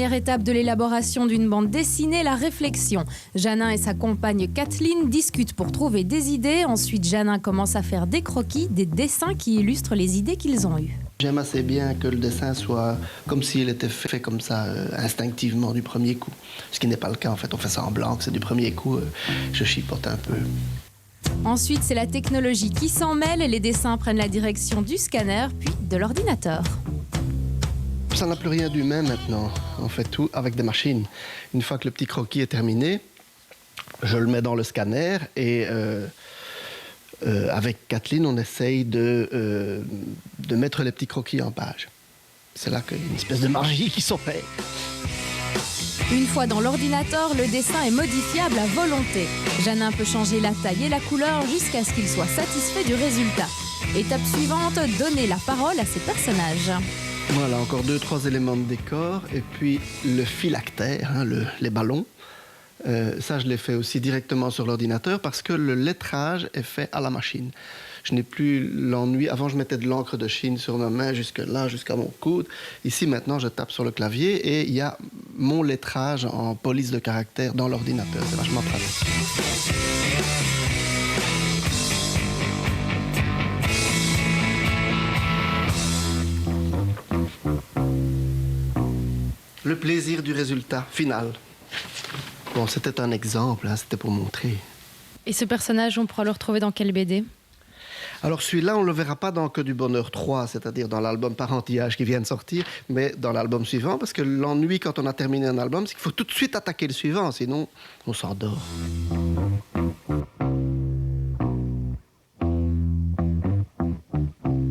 Première étape de l'élaboration d'une bande dessinée, la réflexion. Janin et sa compagne Kathleen discutent pour trouver des idées. Ensuite, Janin commence à faire des croquis, des dessins qui illustrent les idées qu'ils ont eues. J'aime assez bien que le dessin soit comme s'il était fait comme ça, instinctivement du premier coup. Ce qui n'est pas le cas en fait, on fait semblant que c'est du premier coup, je chipote un peu. Ensuite, c'est la technologie qui s'en mêle et les dessins prennent la direction du scanner, puis de l'ordinateur. Ça n'a plus rien d'humain maintenant, on fait tout avec des machines. Une fois que le petit croquis est terminé, je le mets dans le scanner et avec Kathleen, on essaye de mettre les petits croquis en page. C'est là qu'il y a une espèce de magie qui s'opère. Une fois dans l'ordinateur, le dessin est modifiable à volonté. Janin peut changer la taille et la couleur jusqu'à ce qu'il soit satisfait du résultat. Étape suivante, donner la parole à ses personnages. Voilà, encore 2-3 éléments de décor et puis le phylactère, les ballons. Ça, je l'ai fait aussi directement sur l'ordinateur parce que le lettrage est fait à la machine. Je n'ai plus l'ennui. Avant, je mettais de l'encre de Chine sur ma main jusque là, jusqu'à mon coude. Ici, maintenant, je tape sur le clavier et il y a mon lettrage en police de caractère dans l'ordinateur. C'est vachement pratique. Le plaisir du résultat final. Bon, c'était un exemple, c'était pour montrer. Et ce personnage, on pourra le retrouver dans quelle BD? Alors celui-là, on ne le verra pas dans Que du bonheur 3, c'est-à-dire dans l'album par anti-âge qui vient de sortir, mais dans l'album suivant, parce que l'ennui quand on a terminé un album, c'est qu'il faut tout de suite attaquer le suivant, sinon on s'endort.